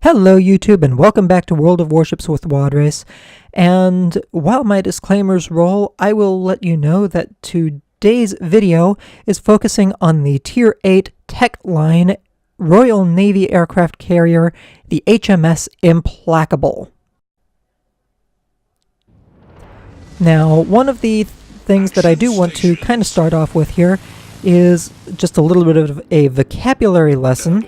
Hello YouTube and welcome back to World of Warships with Wadres. And while my disclaimers roll, I will let you know that today's video is focusing on the Tier 8 Tech Line Royal Navy aircraft carrier, the HMS Implacable. Now, one of the things that I do want to kind of start off with here is just a little bit of a vocabulary lesson,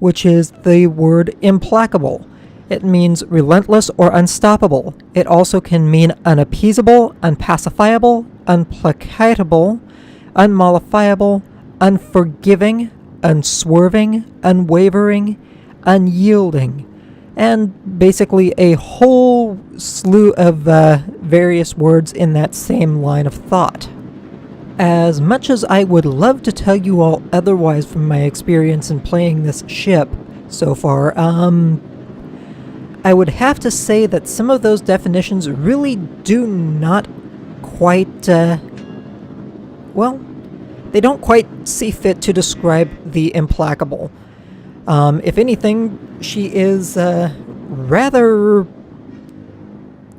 which is the word implacable. It means relentless or unstoppable. It also can mean unappeasable, unpacifiable, unplacatable, unmollifiable, unforgiving, unswerving, unwavering, unyielding, and basically a whole slew of various words in that same line of thought. As much as I would love to tell you all otherwise from my experience in playing this ship so far, I would have to say that some of those definitions really do not quite, well, they don't quite see fit to describe the Implacable. If anything, she is rather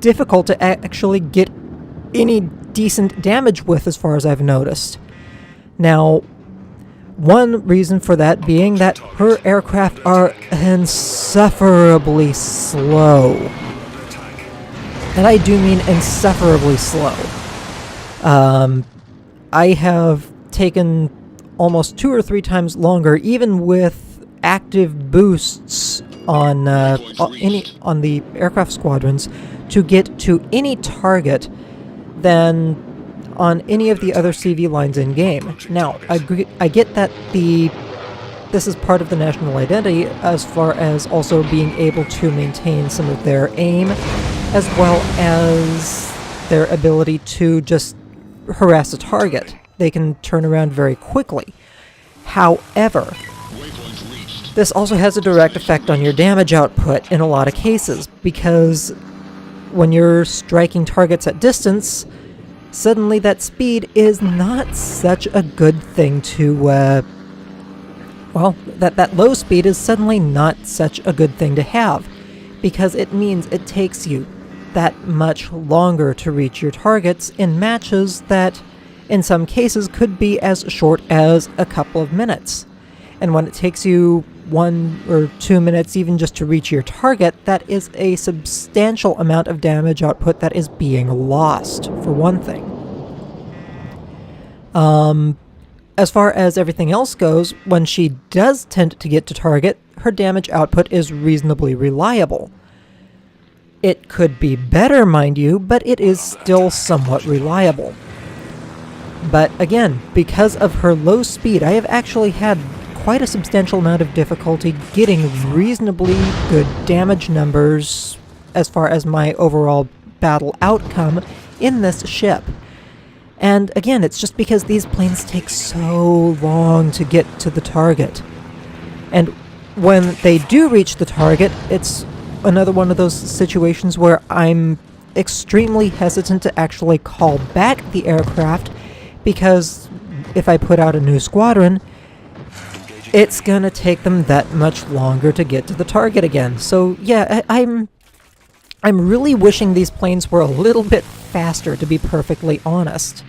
difficult to actually get any decent damage with, as far as I've noticed. Now, one reason for that being that her aircraft are insufferably slow. And I do mean insufferably slow. I have taken almost 2 or 3 times longer, even with active boosts on the aircraft squadrons, to get to any target than on any of the other CV lines in game. Now, I get that this is part of the national identity, as far as also being able to maintain some of their aim, as well as their ability to just harass a target. They can turn around very quickly. However, this also has a direct effect on your damage output in a lot of cases, because when you're striking targets at distance, suddenly that speed is not such a good thing to, well, that low speed is suddenly not such a good thing to have, because it means it takes you that much longer to reach your targets in matches that, in some cases, could be as short as a couple of minutes. And when it takes you 1 or 2 minutes even just to reach your target, that is a substantial amount of damage output that is being lost, for one thing. As far as everything else goes, when she does tend to get to target, her damage output is reasonably reliable. It could be better, mind you, but it is still somewhat reliable. But again, because of her low speed, I have actually had quite a substantial amount of difficulty getting reasonably good damage numbers as far as my overall battle outcome in this ship. And again, it's just because these planes take so long to get to the target. And when they do reach the target, it's another one of those situations where I'm extremely hesitant to actually call back the aircraft, because if I put out a new squadron, it's gonna take them that much longer to get to the target again. So yeah, I'm really wishing these planes were a little bit faster, to be perfectly honest.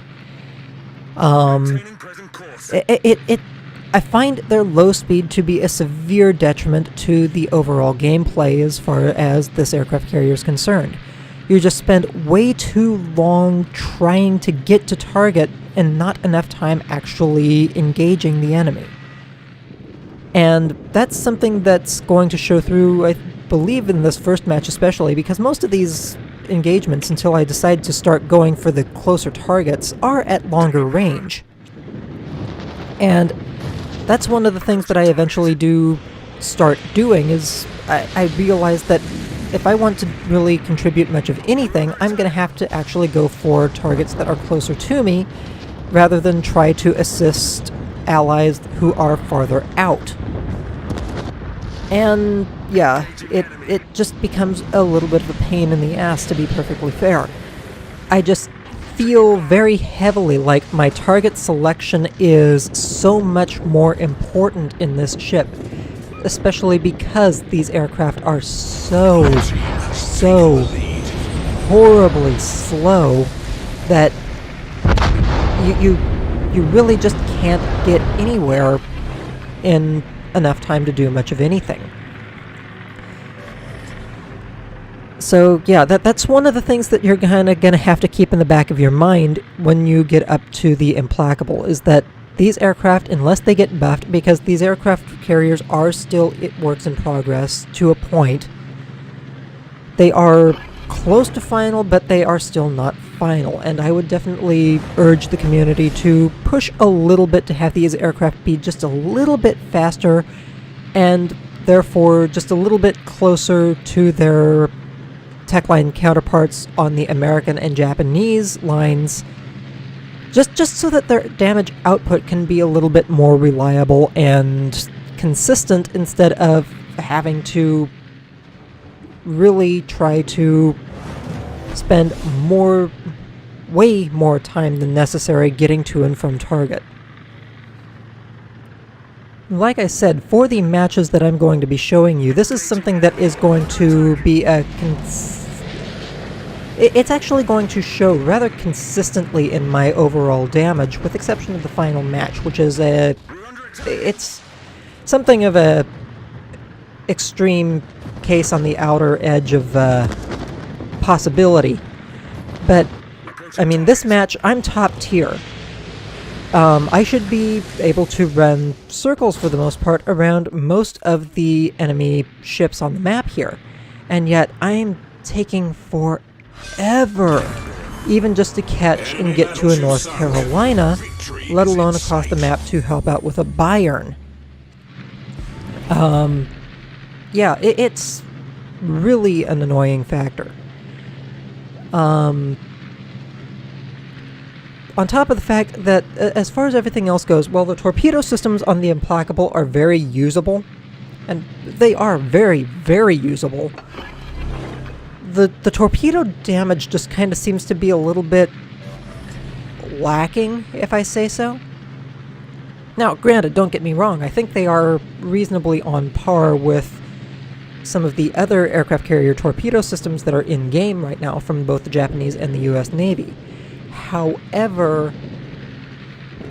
I find their low speed to be a severe detriment to the overall gameplay as far as this aircraft carrier is concerned. You just spend way too long trying to get to target and not enough time actually engaging the enemy. And that's something that's going to show through, I believe, in this first match especially, because most of these engagements, until I decide to start going for the closer targets, are at longer range. And that's one of the things that I eventually do start doing, is I realize that if I want to really contribute much of anything, I'm going to have to actually go for targets that are closer to me, rather than try to assist allies who are farther out. And yeah, it just becomes a little bit of a pain in the ass, to be perfectly fair. I just feel very heavily like my target selection is so much more important in this ship. especially because these aircraft are so horribly slow that you really just can't get anywhere in enough time to do much of anything. So yeah, that's one of the things that you're kind of going to have to keep in the back of your mind when you get up to the Implacable, is that these aircraft, unless they get buffed, because these aircraft carriers are still works in progress to a point, they are close to final, but they are still not final, and I would definitely urge the community to push a little bit to have these aircraft be just a little bit faster, and therefore just a little bit closer to their tech line counterparts on the American and Japanese lines, just so that their damage output can be a little bit more reliable and consistent, instead of having to really try to spend way more time than necessary getting to and from target. Like I said, for the matches that I'm going to be showing you, this is something that is going to be it's actually going to show rather consistently in my overall damage, with exception of the final match, which is it's something of a extreme case on the outer edge of possibility. But I mean, this match, I'm top tier. I should be able to run circles for the most part around most of the enemy ships on the map here, and yet I'm taking forever, even just to catch and get to a North Carolina, let alone across the map to help out with a Bayern. Yeah, it's really an annoying factor. On top of the fact that, as far as everything else goes, well, the torpedo systems on the Implacable are very usable, and they are very, very usable. The torpedo damage just kind of seems to be a little bit lacking, if I say so. Now, granted, don't get me wrong, I think they are reasonably on par with some of the other aircraft carrier torpedo systems that are in-game right now from both the Japanese and the US Navy. However,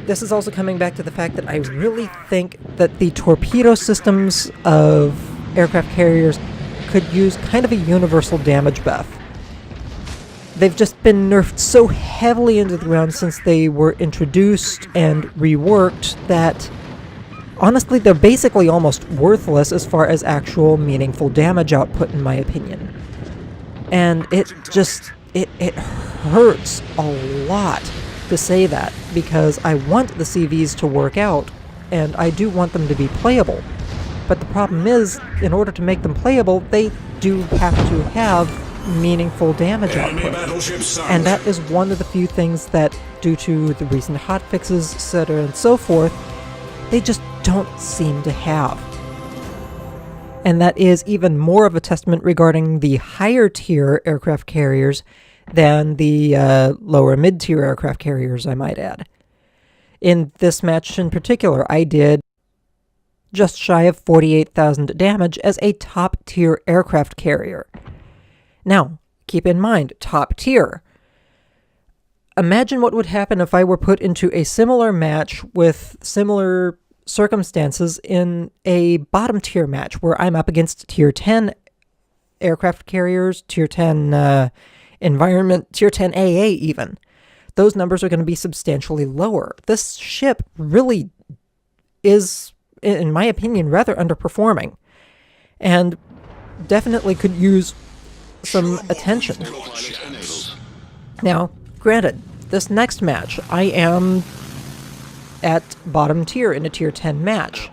this is also coming back to the fact that I really think that the torpedo systems of aircraft carriers could use kind of a universal damage buff. They've just been nerfed so heavily into the ground since they were introduced and reworked that, honestly, they're basically almost worthless as far as actual meaningful damage output, in my opinion. And it just... It hurts a lot to say that, because I want the CVs to work out, and I do want them to be playable. But the problem is, in order to make them playable, they do have to have meaningful damage output. And that is one of the few things that, due to the recent hotfixes, etc. and so forth, they just don't seem to have. And that is even more of a testament regarding the higher tier aircraft carriers than the lower mid-tier aircraft carriers, I might add. In this match in particular, I did just shy of 48,000 damage as a top-tier aircraft carrier. Now, keep in mind, top tier. Imagine what would happen if I were put into a similar match with similar circumstances in a bottom-tier match, where I'm up against Tier 10 aircraft carriers, Tier 10 environment, Tier 10 AA even. Those numbers are going to be substantially lower. This ship really is, in my opinion, rather underperforming, and definitely could use some attention. Now, granted, this next match, I am at bottom tier in a Tier 10 match,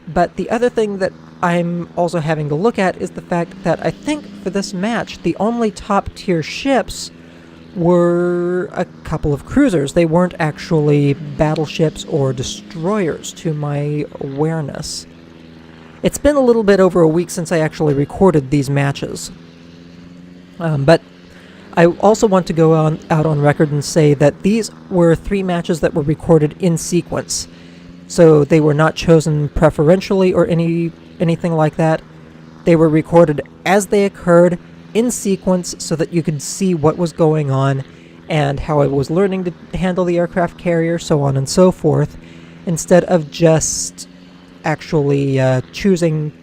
but the other thing that I'm also having to look at is the fact that I think for this match, the only top tier ships were a couple of cruisers. They weren't actually battleships or destroyers, to my awareness. It's been a little bit over a week since I actually recorded these matches. But I also want to go out on record and say that these were 3 matches that were recorded in sequence. So they were not chosen preferentially or anything like that. They were recorded as they occurred in sequence so that you could see what was going on and how I was learning to handle the aircraft carrier, so on and so forth, instead of just actually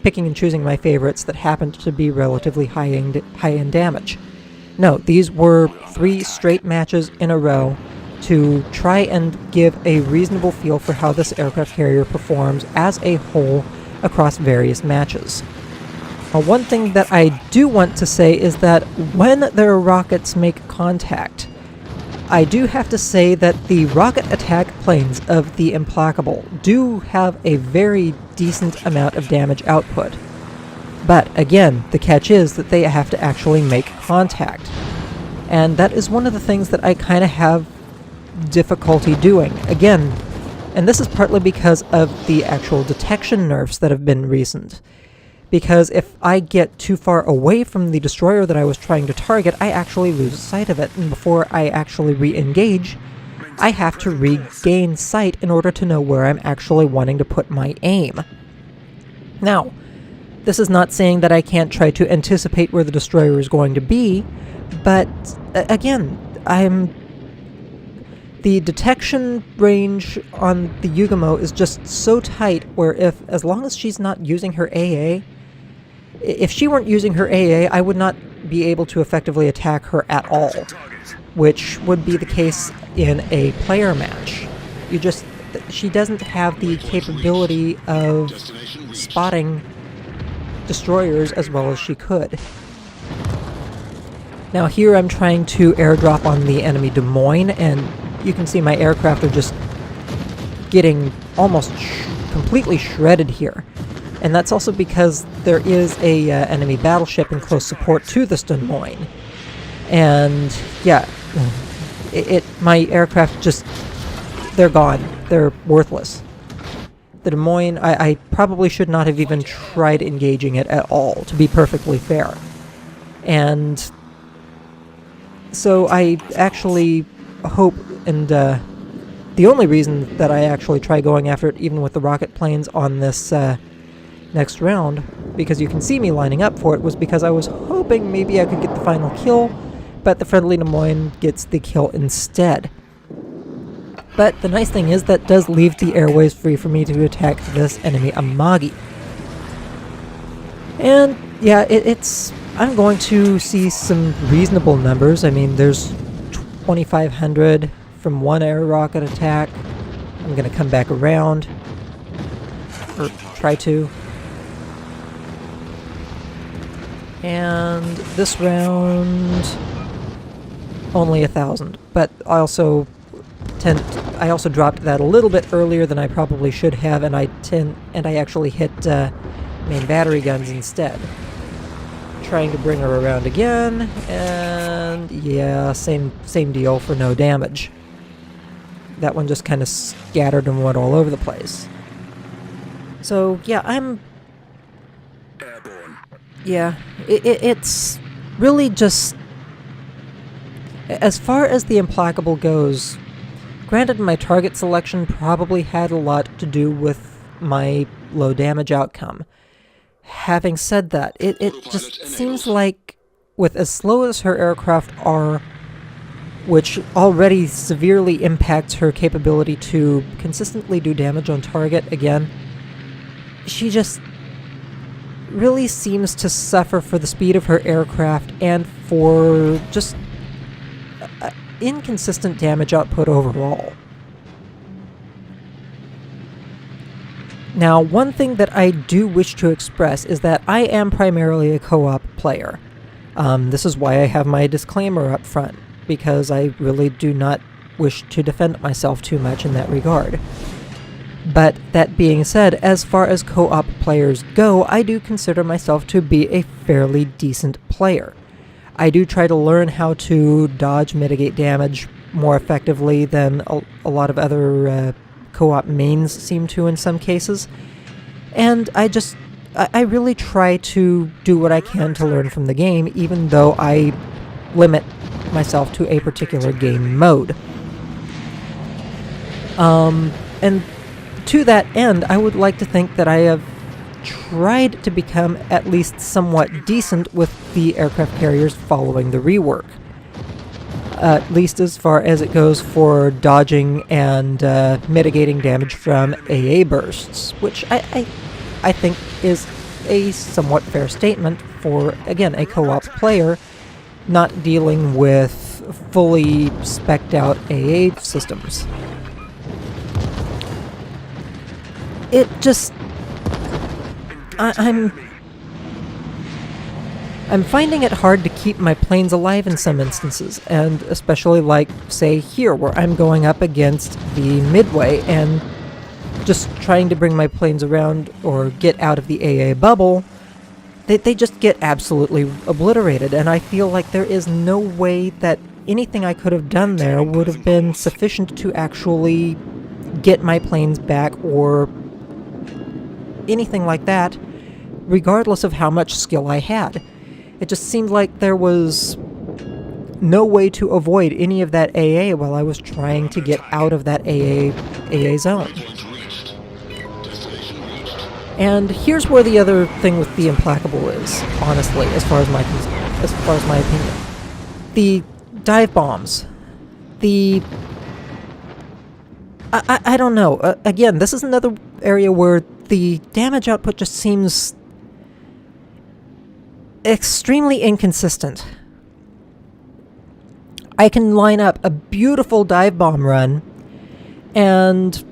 picking and choosing my favorites that happened to be relatively high-end damage. No, these were 3 straight matches in a row to try and give a reasonable feel for how this aircraft carrier performs as a whole across various matches. One thing that I do want to say is that when their rockets make contact, I do have to say that the rocket attack planes of the Implacable do have a very decent amount of damage output. But again, the catch is that they have to actually make contact. And that is one of the things that I kind of have difficulty doing. Again, and this is partly because of the actual detection nerfs that have been recent. Because if I get too far away from the destroyer that I was trying to target, I actually lose sight of it, and before I actually re-engage, I have to regain sight in order to know where I'm actually wanting to put my aim. Now, this is not saying that I can't try to anticipate where the destroyer is going to be, but again, the detection range on the Yugamo is just so tight where as long as she's not using her AA, if she weren't using her AA, I would not be able to effectively attack her at all, which would be the case in a player match. She doesn't have the capability of spotting destroyers as well as she could. Now here I'm trying to airdrop on the enemy Des Moines, and you can see my aircraft are just getting almost completely shredded here. And that's also because there is a enemy battleship in close support to this Des Moines. And yeah, my aircraft just, they're gone. They're worthless. The Des Moines, I probably should not have even tried engaging it at all, to be perfectly fair. And so I actually hope, and the only reason that I actually try going after it, even with the rocket planes on this next round, because you can see me lining up for it, was because I was hoping maybe I could get the final kill, but the friendly Des Moines gets the kill instead. But the nice thing is that does leave the airways free for me to attack this enemy Amagi. And yeah, I'm going to see some reasonable numbers. I mean, there's 2,500 from one air rocket attack. I'm going to come back around, or try to. And this round, only 1,000. But I also dropped that a little bit earlier than I probably should have, and I actually hit main battery guns instead. Trying to bring her around again, and yeah, same deal for no damage. That one just kind of scattered and went all over the place. So yeah, it's really just, as far as the Implacable goes, granted my target selection probably had a lot to do with my low damage outcome. Having said that, it just seems like, with as slow as her aircraft are, which already severely impacts her capability to consistently do damage on target again, she just really seems to suffer for the speed of her aircraft and for just inconsistent damage output overall. Now, one thing that I do wish to express is that I am primarily a co-op player. This is why I have my disclaimer up front, because I really do not wish to defend myself too much in that regard. But that being said, as far as co-op players go, I do consider myself to be a fairly decent player. I do try to learn how to dodge, mitigate damage more effectively than a lot of other co-op mains seem to in some cases. And I really try to do what I can to learn from the game, even though I limit myself to a particular game mode. And to that end, I would like to think that I have tried to become at least somewhat decent with the aircraft carriers following the rework. At least as far as it goes for dodging and mitigating damage from AA bursts, which I think is a somewhat fair statement for, again, a co-op player not dealing with fully spec'd out AA systems. It just... I'm finding it hard to keep my planes alive in some instances, and especially like, say, here, where I'm going up against the Midway and just trying to bring my planes around or get out of the AA bubble, they just get absolutely obliterated, and I feel like there is no way that anything I could have done there would have been sufficient to actually get my planes back or anything like that, regardless of how much skill I had. It just seemed like there was no way to avoid any of that AA while I was trying to get out of that AA zone. And here's where the other thing with the Implacable is, honestly, as far as my opinion. The dive bombs. I don't know. Again, this is another area where the damage output just seems extremely inconsistent. I can line up a beautiful dive bomb run, and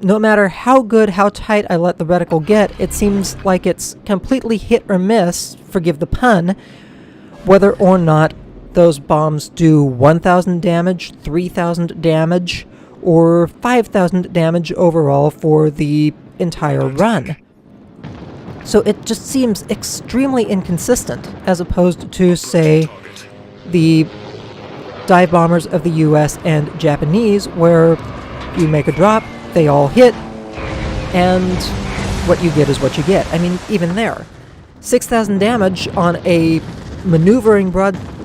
no matter how good, how tight I let the reticle get, it seems like it's completely hit or miss, forgive the pun, whether or not those bombs do 1,000 damage, 3,000 damage, or 5,000 damage overall for the entire run. So it just seems extremely inconsistent, as opposed to, say, the dive bombers of the US and Japanese, where you make a drop, they all hit, and what you get is what you get. I mean, even there, 6,000 damage on a maneuvering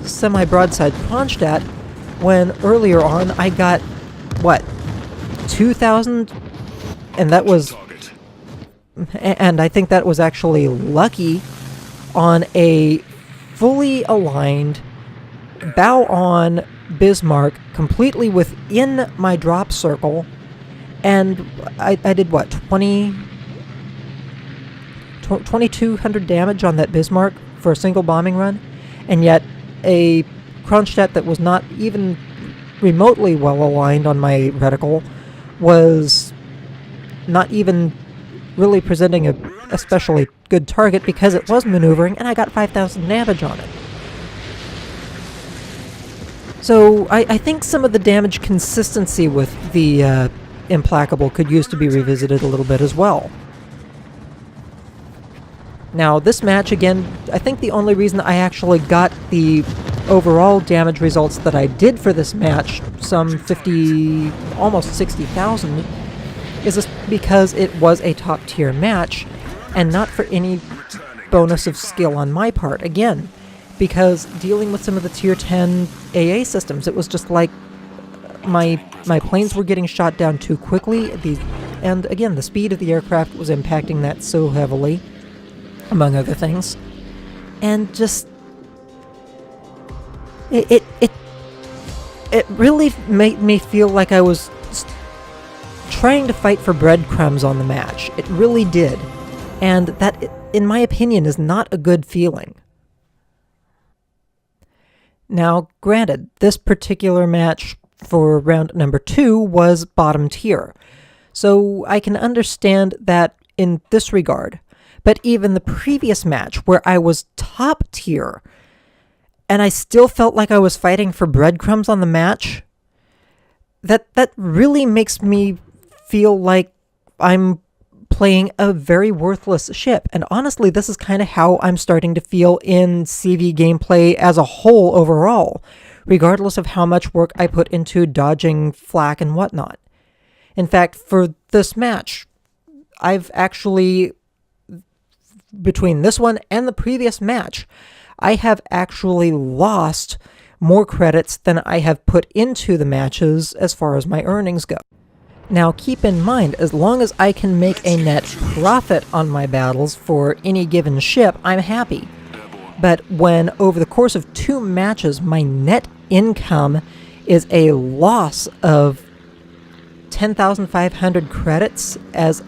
semi-broadside Kronstadt, when earlier on I got, 2,000? And that was... And I think that was actually lucky on a fully aligned bow-on Bismarck, completely within my drop circle, and I did 2,200 damage on that Bismarck for a single bombing run, and yet a Kronstadt that was not even remotely well aligned on my reticle was not even really presenting a especially good target because it was maneuvering, and I got 5,000 damage on it. So I think some of the damage consistency with the Implacable could use to be revisited a little bit as well. Now, this match, again, I think the only reason I actually got the overall damage results that I did for this match, some 50, almost 60,000, is because it was a top-tier match, and not for any bonus of skill on my part. Again, because dealing with some of the Tier 10 AA systems, it was just like my planes were getting shot down too quickly, and again, the speed of the aircraft was impacting that so heavily, among other things, and just it really made me feel like I was trying to fight for breadcrumbs on the match. It really did, and that, in my opinion, is not a good feeling. Now, granted, this particular match for round number 2 was bottom tier, so I can understand that in this regard. But even the previous match, where I was top tier, and I still felt like I was fighting for breadcrumbs on the match, that really makes me feel like I'm playing a very worthless ship. And honestly, this is kind of how I'm starting to feel in CV gameplay as a whole overall, regardless of how much work I put into dodging flak and whatnot. In fact, for this match, I've actually, between this one and the previous match, I have actually lost more credits than I have put into the matches as far as my earnings go. Now keep in mind, as long as I can make a net profit on my battles for any given ship, I'm happy. But when over the course of 2 matches my net income is a loss of 10,500 credits as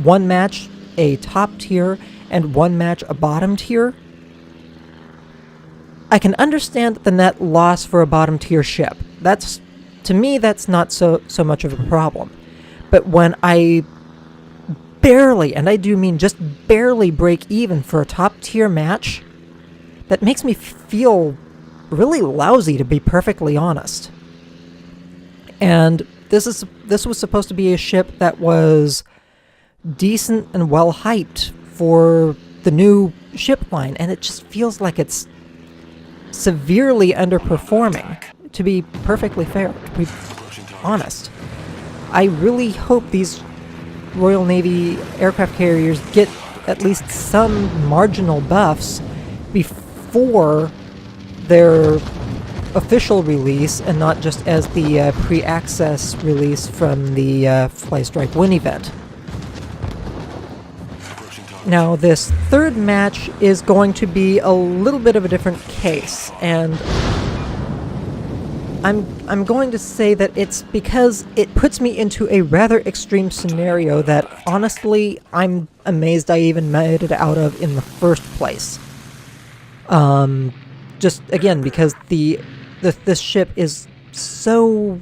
one match a top tier and one match a bottom tier, I can understand the net loss for a bottom tier ship. To me, that's not so much of a problem. But when I barely, and I do mean just barely, break even for a top tier match, that makes me feel really lousy, to be perfectly honest. And this was supposed to be a ship that was decent and well hyped for the new ship line, and it just feels like it's severely underperforming, to be perfectly fair, to be honest. I really hope these Royal Navy aircraft carriers get at least some marginal buffs before their official release, and not just as the pre-access release from the Fly Strike Win event. Now, this third match is going to be a little bit of a different case, and I'm going to say that it's because it puts me into a rather extreme scenario that, honestly, I'm amazed I even made it out of in the first place. Just, again, because this ship is so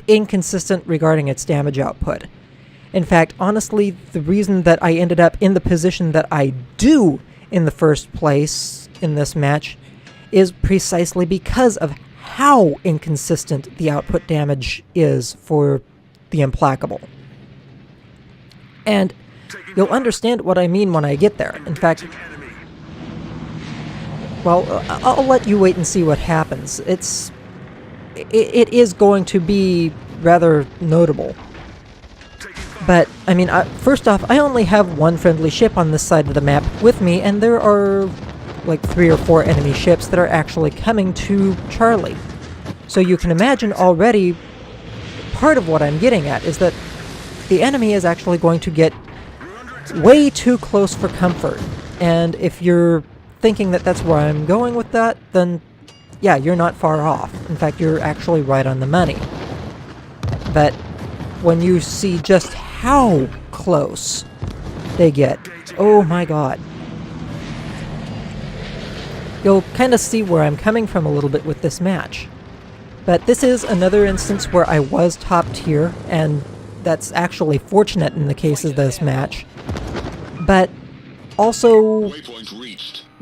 inconsistent regarding its damage output. In fact, honestly, the reason that I ended up in the position that I do in the first place in this match is precisely because of how inconsistent the output damage is for the Implacable. And you'll understand what I mean when I get there. In fact, well, I'll let you wait and see what happens. It is going to be rather notable. But, I mean, first off, I only have one friendly ship on this side of the map with me, and there are like 3 or 4 enemy ships that are actually coming to Charlie. So you can imagine already, part of what I'm getting at is that the enemy is actually going to get way too close for comfort. And if you're thinking that that's where I'm going with that, then yeah, you're not far off. In fact, you're actually right on the money. But when you see just how close they get, oh my god. You'll kind of see where I'm coming from a little bit with this match. But this is another instance where I was top tier, and that's actually fortunate in the case of this match. But also,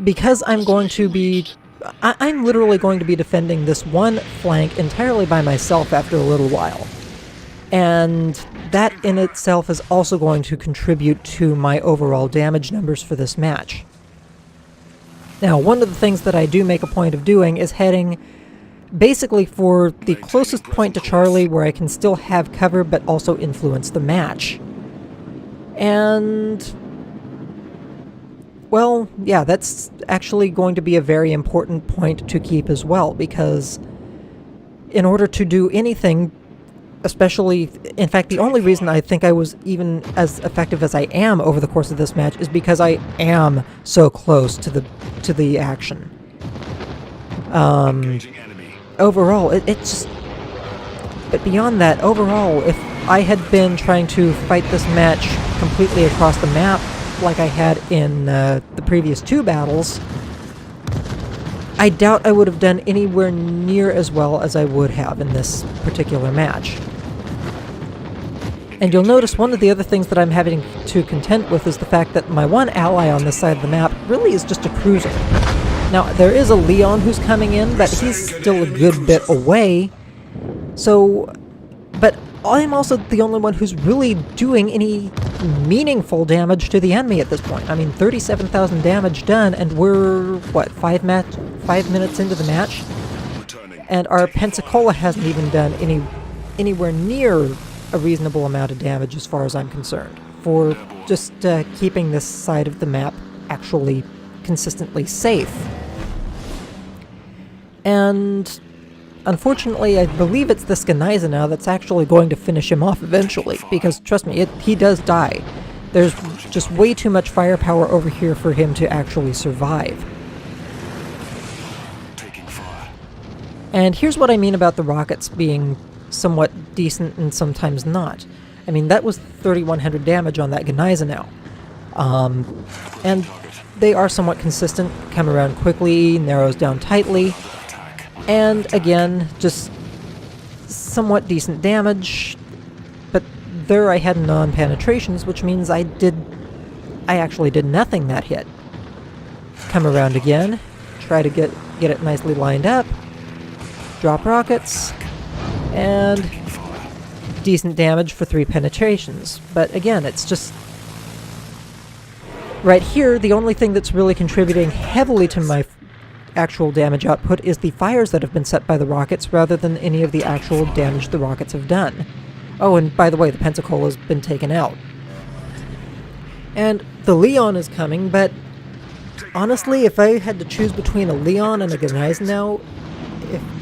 because I'm literally going to be defending this one flank entirely by myself after a little while. And that in itself is also going to contribute to my overall damage numbers for this match. Now, one of the things that I do make a point of doing is heading basically for the closest point to Charlie where I can still have cover but also influence the match. And, well, yeah, that's actually going to be a very important point to keep as well, because in order to do anything, especially, in fact, the only reason I think I was even as effective as I am over the course of this match is because I am so close to the action. Overall, it's just... But beyond that, overall, if I had been trying to fight this match completely across the map like I had in the previous 2 battles, I doubt I would have done anywhere near as well as I would have in this particular match. And you'll notice one of the other things that I'm having to contend with is the fact that my one ally on this side of the map really is just a cruiser. Now, there is a Leon who's coming in, but he's still a good bit away. So, but I'm also the only one who's really doing any meaningful damage to the enemy at this point. I mean, 37,000 damage done, and we're, what, 5 minutes into the match? And our Pensacola hasn't even done anywhere near a reasonable amount of damage as far as I'm concerned, for just keeping this side of the map actually consistently safe. And unfortunately, I believe it's this Gneisenau now that's actually going to finish him off eventually, because trust me, he does die. There's just way too much firepower over here for him to actually survive. And here's what I mean about the rockets being somewhat decent and sometimes not. I mean, that was 3,100 damage on that Gneisenau now. And they are somewhat consistent, come around quickly, narrows down tightly, and again, just somewhat decent damage, but there I had non-penetrations, which means I actually did nothing that hit. Come around again, try to get it nicely lined up, drop rockets, and decent damage for 3 penetrations. But again, it's just... right here, the only thing that's really contributing heavily to my actual damage output is the fires that have been set by the rockets rather than any of the actual damage the rockets have done. Oh, and by the way, the Pensacola's been taken out. And the Leon is coming, but honestly, if I had to choose between a Leon and a Gneisenau,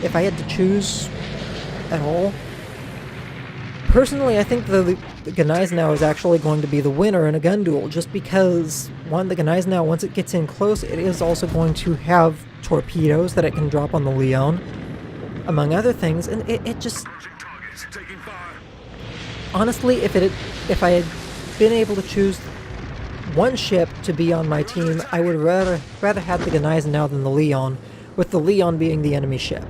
if I had to choose at all, personally, I think the Gneisenau is actually going to be the winner in a gun duel, just because, one, the Gneisenau, once it gets in close, it is also going to have torpedoes that it can drop on the Leon, among other things, and it just... honestly, if I had been able to choose one ship to be on my team, I would rather have the Gneisenau than the Leon, with the Leon being the enemy ship.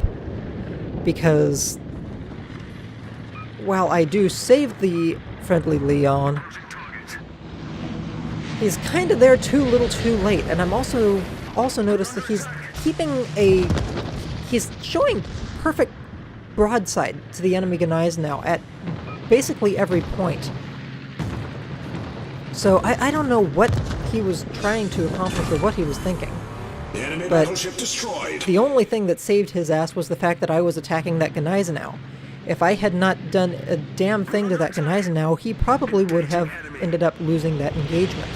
Because while I do save the friendly Leon, he's kind of there too little too late, and I'm also noticed that he's showing perfect broadside to the enemy Gneisenau at basically every point. So I don't know what he was trying to accomplish or what he was thinking. But the only thing that saved his ass was the fact that I was attacking that Gneisenau. If I had not done a damn thing to that Gneisenau, he probably would have ended up losing that engagement.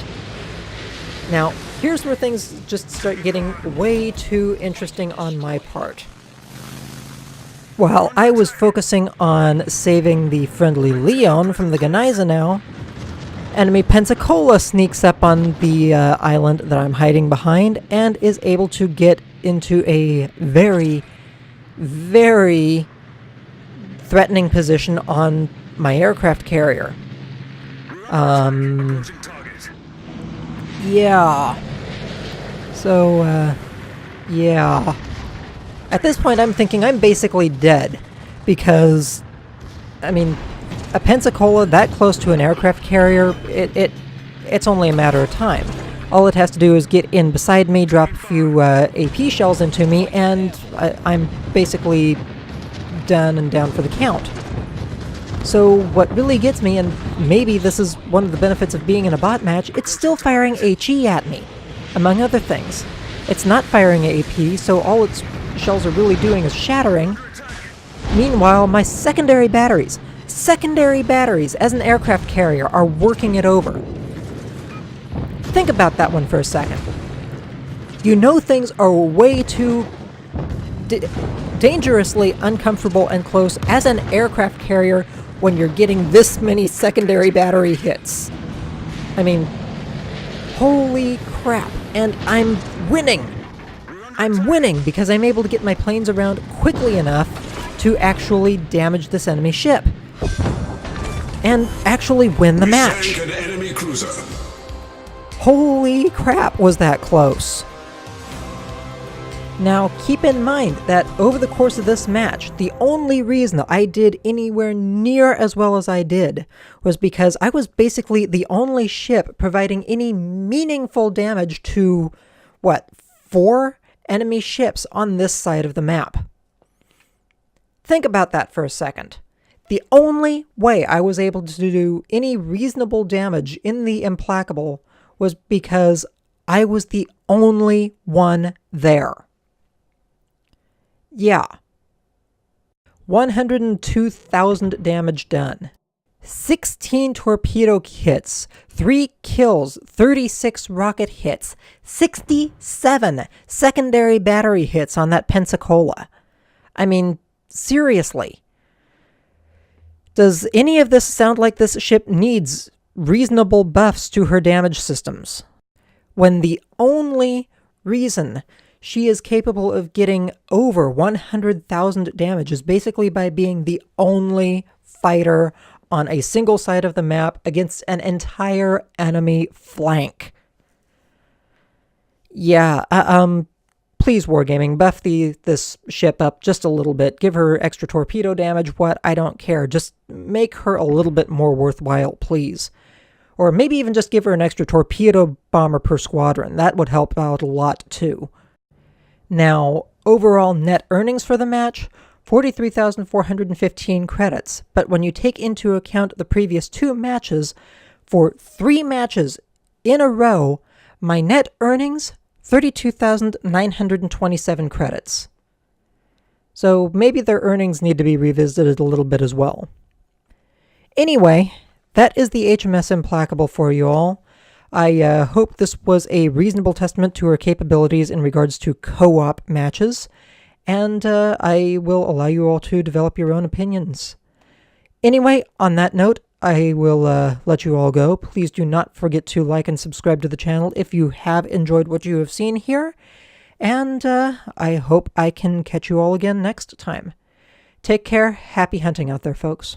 Now, here's where things just start getting way too interesting on my part. While I was focusing on saving the friendly Leon from the Gneisenau, enemy Pensacola sneaks up on the island that I'm hiding behind and is able to get into a very, very threatening position on my aircraft carrier. Yeah. So, yeah. At this point, I'm thinking I'm basically dead, because, I mean, a Pensacola that close to an aircraft carrier, it's only a matter of time. All it has to do is get in beside me, drop a few AP shells into me, and I'm basically done and down for the count. So what really gets me, and maybe this is one of the benefits of being in a bot match, it's still firing HE at me, among other things. It's not firing AP, so all its shells are really doing is shattering. Meanwhile, my secondary batteries as an aircraft carrier are working it over. Think about that one for a second. You know things are way too dangerously uncomfortable and close as an aircraft carrier when you're getting this many secondary battery hits. I mean, holy crap. And I'm winning. I'm winning because I'm able to get my planes around quickly enough to actually damage this enemy ship. And actually win the match. An enemy cruiser. Holy crap, was that close. Now, keep in mind that over the course of this match, the only reason that I did anywhere near as well as I did was because I was basically the only ship providing any meaningful damage to, 4 enemy ships on this side of the map. Think about that for a second. The only way I was able to do any reasonable damage in the Implacable was because I was the only one there. Yeah. 102,000 damage done. 16 torpedo hits, 3 kills, 36 rocket hits, 67 secondary battery hits on that Pensacola. I mean, seriously. Does any of this sound like this ship needs reasonable buffs to her damage systems, when the only reason she is capable of getting over 100,000 damage is basically by being the only fighter on a single side of the map against an entire enemy flank? Yeah, please, Wargaming, buff this ship up just a little bit. Give her extra torpedo damage, I don't care. Just make her a little bit more worthwhile, please. Or maybe even just give her an extra torpedo bomber per squadron. That would help out a lot, too. Now, overall net earnings for the match, 43,415 credits. But when you take into account the previous 2 matches, for 3 matches in a row, my net earnings, 32,927 credits. So maybe their earnings need to be revisited a little bit as well. Anyway, that is the HMS Implacable for you all. I hope this was a reasonable testament to her capabilities in regards to co-op matches, and I will allow you all to develop your own opinions. Anyway, on that note, I will let you all go. Please do not forget to like and subscribe to the channel if you have enjoyed what you have seen here, and I hope I can catch you all again next time. Take care. Happy hunting out there, folks.